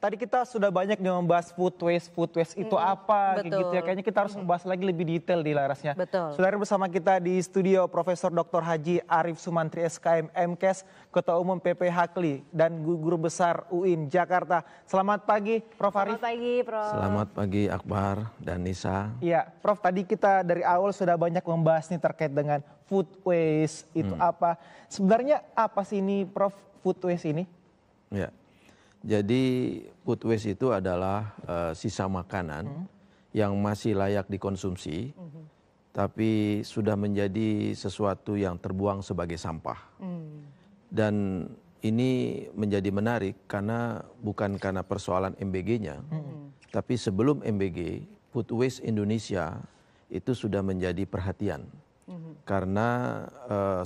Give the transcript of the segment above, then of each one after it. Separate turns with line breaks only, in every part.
tadi kita sudah banyak nih membahas food waste itu apa, kayak gitu ya. Kayaknya kita harus membahas lagi lebih detail di Larasnya.
Betul.
Saudara, bersama kita di studio Profesor Dr. Haji Arif Sumantri SKM MKes, Ketua Umum PP Hakli dan Guru Besar UIN Jakarta. Selamat pagi, Prof. Arif.
Selamat pagi, Prof.
Selamat pagi, Akbar dan Nisa.
Iya, Prof, tadi kita dari awal sudah banyak membahas nih terkait dengan food waste itu apa. Sebenarnya apa sih ini, Prof, food waste ini?
Ya. Jadi food waste itu adalah sisa makanan yang masih layak dikonsumsi, tapi sudah menjadi sesuatu yang terbuang sebagai sampah. Dan ini menjadi menarik karena bukan karena persoalan MBG-nya, tapi sebelum MBG, Food Waste Indonesia itu sudah menjadi perhatian. Karena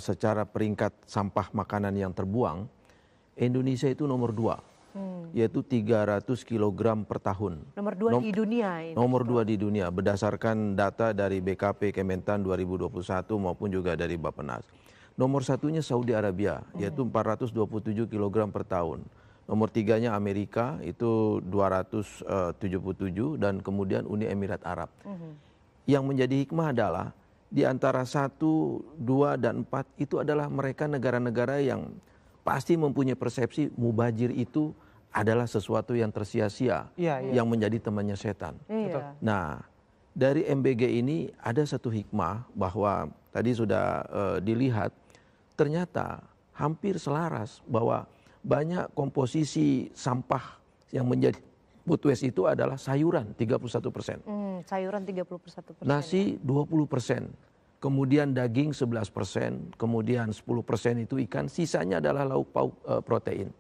secara peringkat sampah makanan yang terbuang, Indonesia itu nomor 2. Yaitu 300 kg per tahun.
Nomor 2 di dunia ini.
Nomor 2 di dunia berdasarkan data dari BKP Kementan 2021 maupun juga dari Bappenas. Nomor satunya Saudi Arabia, yaitu 427 kg per tahun. Nomor 3-nya Amerika itu 277 dan kemudian Uni Emirat Arab. Yang menjadi hikmah adalah di antara 1, 2, dan 4 itu adalah mereka negara-negara yang pasti mempunyai persepsi mubazir itu adalah sesuatu yang tersia-sia, yang menjadi temannya setan. Nah, dari MBG ini ada satu hikmah bahwa tadi sudah dilihat, ternyata hampir selaras bahwa banyak komposisi sampah yang menjadi food waste itu adalah sayuran 31%.
Sayuran 31%.
Nasi 20%. Kemudian daging 11%, kemudian 10% itu ikan, sisanya adalah lauk pauk protein.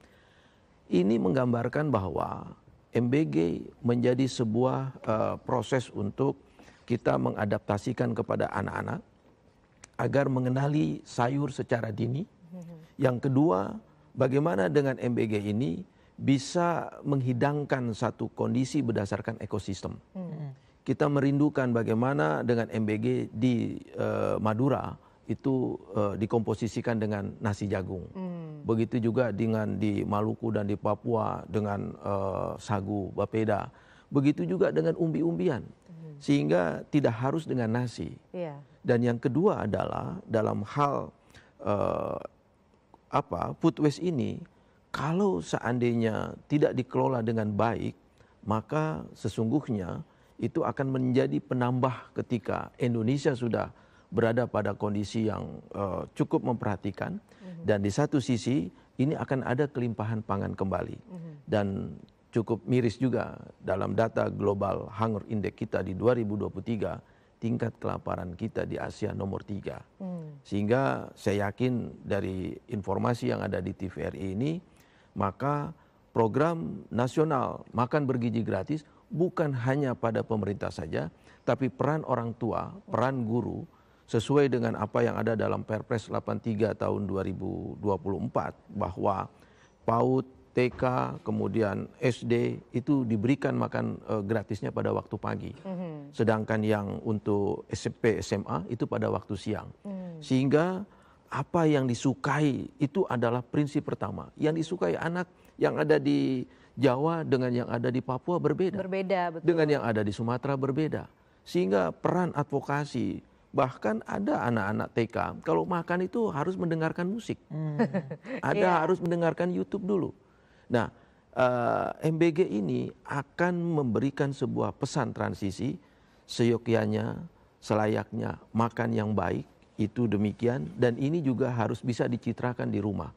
Ini menggambarkan bahwa MBG menjadi sebuah proses untuk kita mengadaptasikan kepada anak-anak agar mengenali sayur secara dini. Yang kedua, bagaimana dengan MBG ini bisa menghidangkan satu kondisi berdasarkan ekosistem. Kita merindukan bagaimana dengan MBG di Madura itu dikomposisikan dengan nasi jagung. Begitu juga dengan di Maluku dan di Papua dengan sagu, bapeda. Begitu juga dengan umbi-umbian. Sehingga tidak harus dengan nasi. Dan yang kedua adalah dalam hal food waste ini, kalau seandainya tidak dikelola dengan baik, maka sesungguhnya itu akan menjadi penambah ketika Indonesia sudah berada pada kondisi yang cukup memperhatikan, dan di satu sisi ini akan ada kelimpahan pangan kembali. Dan cukup miris juga dalam data Global Hunger Index kita di 2023, tingkat kelaparan kita di Asia nomor 3. Sehingga saya yakin dari informasi yang ada di TVRI ini, maka program nasional makan bergizi gratis bukan hanya pada pemerintah saja, tapi peran orang tua, peran guru, sesuai dengan apa yang ada dalam Perpres 83 tahun 2024, bahwa PAUD, TK, kemudian SD itu diberikan makan gratisnya pada waktu pagi. Sedangkan yang untuk SMP, SMA itu pada waktu siang. Sehingga apa yang disukai itu adalah prinsip pertama. Yang disukai anak yang ada di Jawa dengan yang ada di Papua berbeda.
Betul.
Dengan yang ada di Sumatera berbeda. Sehingga peran advokasi, bahkan ada anak-anak TK, kalau makan itu harus mendengarkan musik. Harus mendengarkan YouTube dulu. Nah, MBG ini akan memberikan sebuah pesan transisi, seyogyanya, selayaknya makan yang baik, itu demikian, dan ini juga harus bisa dicitrakan di rumah.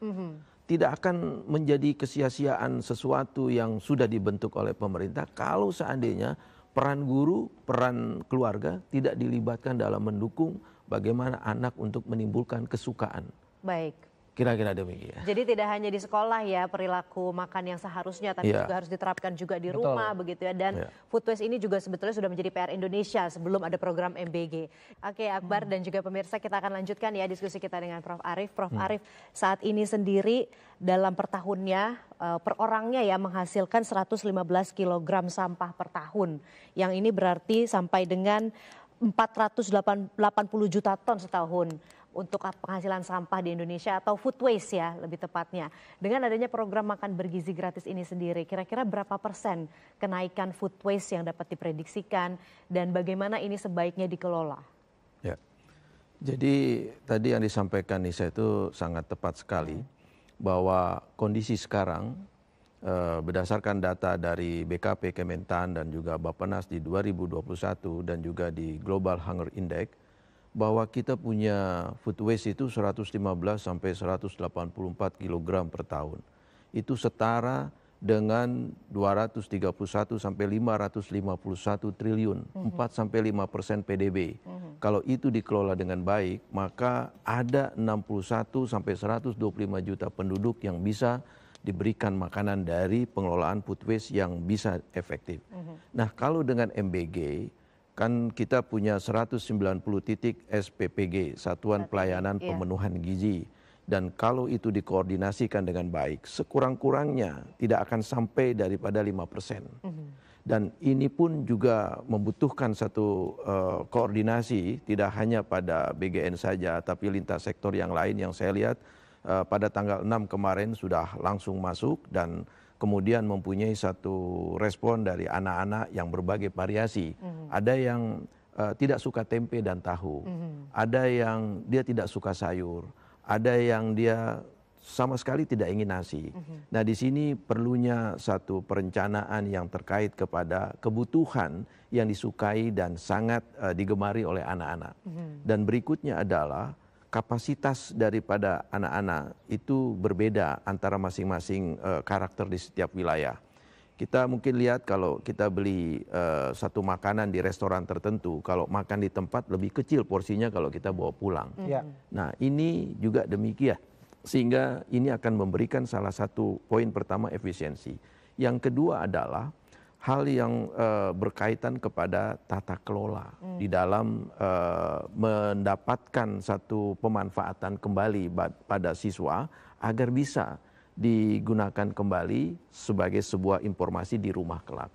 Tidak akan menjadi kesia-siaan sesuatu yang sudah dibentuk oleh pemerintah kalau seandainya peran guru, peran keluarga tidak dilibatkan dalam mendukung bagaimana anak untuk menimbulkan kesukaan.
Baik.
Kira-kira demikian.
Jadi tidak hanya di sekolah ya perilaku makan yang seharusnya, tapi juga harus diterapkan juga di rumah begitu ya. Dan food waste ini juga sebetulnya sudah menjadi PR Indonesia sebelum ada program MBG. Oke, Akbar dan juga pemirsa, kita akan lanjutkan ya diskusi kita dengan Prof. Arif. Prof. Arif, saat ini sendiri dalam per tahunnya, per orangnya ya menghasilkan 115 kg sampah per tahun. Yang ini berarti sampai dengan 480 juta ton setahun. untuk penghasilan sampah di Indonesia atau food waste ya lebih tepatnya. Dengan adanya program makan bergizi gratis ini sendiri, kira-kira berapa persen kenaikan food waste yang dapat diprediksikan dan bagaimana ini sebaiknya dikelola?
Ya, jadi tadi yang disampaikan Nisa itu sangat tepat sekali bahwa kondisi sekarang berdasarkan data dari BKP Kementan dan juga Bappenas di 2021 dan juga di Global Hunger Index, bahwa kita punya food waste itu 115 sampai 184 kg per tahun. Itu setara dengan 231 sampai 551 triliun, 4 sampai 5% PDB. Kalau itu dikelola dengan baik, maka ada 61 sampai 125 juta penduduk yang bisa diberikan makanan dari pengelolaan food waste yang bisa efektif. Nah, kalau dengan MBG, kan kita punya 190 titik SPPG, Satuan Pelayanan Pemenuhan Gizi. Dan kalau itu dikoordinasikan dengan baik, sekurang-kurangnya tidak akan sampai daripada 5%. Dan ini pun juga membutuhkan satu koordinasi, tidak hanya pada BGN saja, tapi lintas sektor yang lain yang saya lihat pada tanggal 6 kemarin sudah langsung masuk dan kemudian mempunyai satu respon dari anak-anak yang berbagai variasi. Ada yang tidak suka tempe dan tahu, ada yang dia tidak suka sayur, ada yang dia sama sekali tidak ingin nasi. Nah, di sini perlunya satu perencanaan yang terkait kepada kebutuhan yang disukai dan sangat digemari oleh anak-anak. Dan berikutnya adalah kapasitas daripada anak-anak itu berbeda antara masing-masing karakter di setiap wilayah. Kita mungkin lihat kalau kita beli satu makanan di restoran tertentu, kalau makan di tempat lebih kecil porsinya kalau kita bawa pulang. Nah, ini juga demikian. Sehingga ini akan memberikan salah satu poin pertama efisiensi. Yang kedua adalah hal yang berkaitan kepada tata kelola di dalam mendapatkan satu pemanfaatan kembali pada siswa agar bisa digunakan kembali sebagai sebuah informasi di rumah kelak.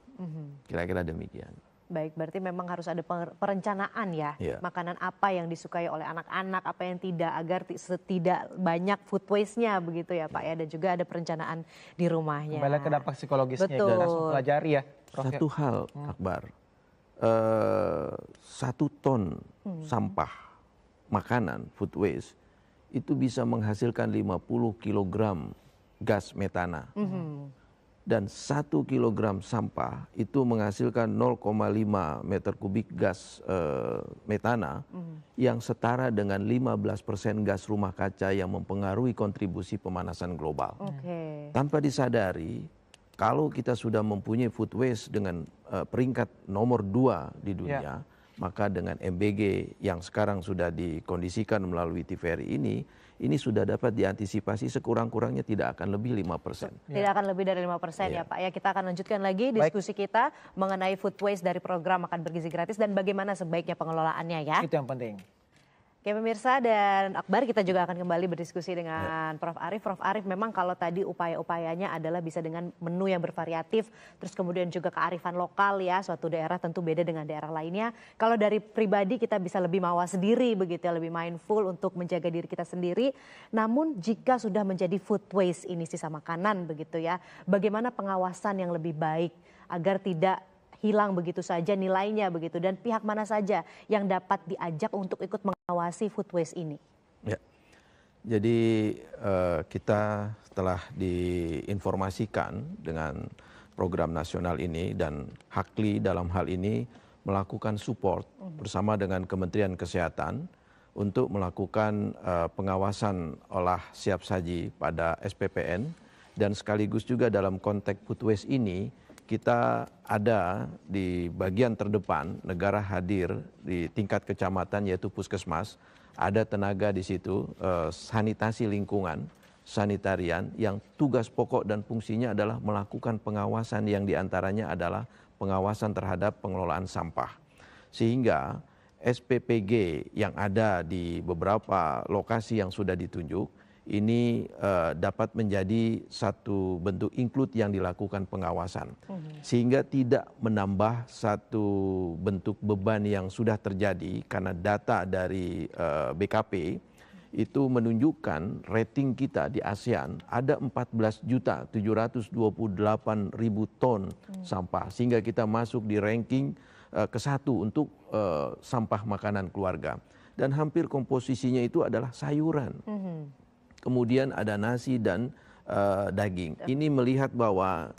Kira-kira demikian.
Baik, berarti memang harus ada perencanaan ya, makanan apa yang disukai oleh anak-anak, apa yang tidak, agar tidak banyak food waste-nya begitu ya Pak ya, dan juga ada perencanaan di rumahnya.
Kembali ke dampak psikologisnya,
betul.
Kita langsung pelajari ya, Prof.
Satu hal, Akbar, 1 ton sampah makanan, food waste, itu bisa menghasilkan 50 kg gas metana. Dan 1 kilogram sampah itu menghasilkan 0,5 meter kubik gas metana yang setara dengan 15% gas rumah kaca yang mempengaruhi kontribusi pemanasan global. Tanpa disadari, kalau kita sudah mempunyai food waste dengan peringkat nomor 2 di dunia, maka dengan MBG yang sekarang sudah dikondisikan melalui TVRI ini sudah dapat diantisipasi sekurang-kurangnya tidak akan lebih 5%.
Tidak akan lebih dari 5% ya Pak. Ya, kita akan lanjutkan lagi diskusi kita mengenai food waste dari program makan bergizi gratis dan bagaimana sebaiknya pengelolaannya ya.
Itu yang penting.
Oke pemirsa dan Akbar, kita juga akan kembali berdiskusi dengan Prof. Arief. Prof. Arief, memang kalau tadi upaya-upayanya adalah bisa dengan menu yang bervariatif, terus kemudian juga kearifan lokal ya, suatu daerah tentu beda dengan daerah lainnya. Kalau dari pribadi kita bisa lebih mawas diri begitu ya, lebih mindful untuk menjaga diri kita sendiri. Namun jika sudah menjadi food waste ini sisa makanan begitu ya, bagaimana pengawasan yang lebih baik agar tidak hilang begitu saja nilainya begitu, dan pihak mana saja yang dapat diajak untuk ikut mengawasi food waste ini?
Ya, jadi kita telah diinformasikan dengan program nasional ini dan Hakli dalam hal ini melakukan support bersama dengan Kementerian Kesehatan untuk melakukan pengawasan olah siap saji pada SPPN, dan sekaligus juga dalam konteks food waste ini kita ada di bagian terdepan, negara hadir di tingkat kecamatan yaitu puskesmas, ada tenaga di situ, sanitasi lingkungan, sanitarian yang tugas pokok dan fungsinya adalah melakukan pengawasan yang diantaranya adalah pengawasan terhadap pengelolaan sampah. Sehingga SPPG yang ada di beberapa lokasi yang sudah ditunjuk, ini dapat menjadi satu bentuk include yang dilakukan pengawasan. Sehingga tidak menambah satu bentuk beban yang sudah terjadi karena data dari BKP itu menunjukkan rating kita di ASEAN ada 14.728.000 ton sampah, sehingga kita masuk di ranking ke-1 untuk sampah makanan keluarga. Dan hampir komposisinya itu adalah sayuran. Kemudian ada nasi dan daging. Ini melihat bahwa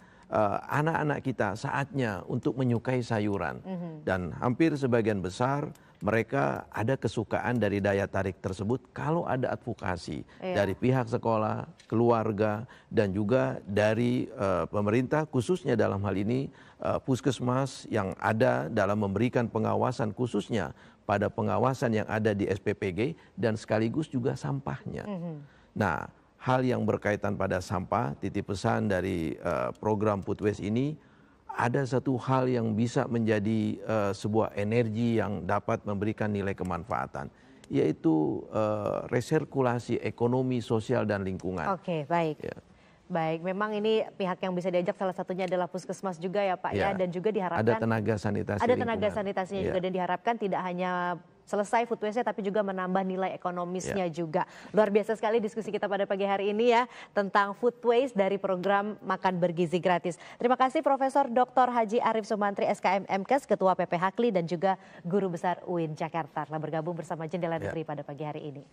anak-anak kita saatnya untuk menyukai sayuran. Dan hampir sebagian besar mereka ada kesukaan dari daya tarik tersebut kalau ada advokasi dari pihak sekolah, keluarga, dan juga dari pemerintah, khususnya dalam hal ini puskesmas yang ada dalam memberikan pengawasan, khususnya pada pengawasan yang ada di SPPG dan sekaligus juga sampahnya. Nah, hal yang berkaitan pada sampah, titip pesan dari program Food Waste ini, ada satu hal yang bisa menjadi sebuah energi yang dapat memberikan nilai kemanfaatan, yaitu resirkulasi ekonomi, sosial, dan lingkungan.
Oke, baik. Ya. Baik, memang ini pihak yang bisa diajak salah satunya adalah puskesmas juga ya Pak ya, dan juga diharapkan
ada tenaga sanitasi.
Ada tenaga sanitasinya juga, dan diharapkan tidak hanya selesai food waste-nya tapi juga menambah nilai ekonomisnya juga. Luar biasa sekali diskusi kita pada pagi hari ini ya tentang food waste dari program Makan Bergizi Gratis. Terima kasih Profesor Dr. Haji Arif Sumantri SKM MKes, Ketua PP Hakli dan juga Guru Besar UIN Jakarta telah bergabung bersama Jendela Negeri pada pagi hari ini.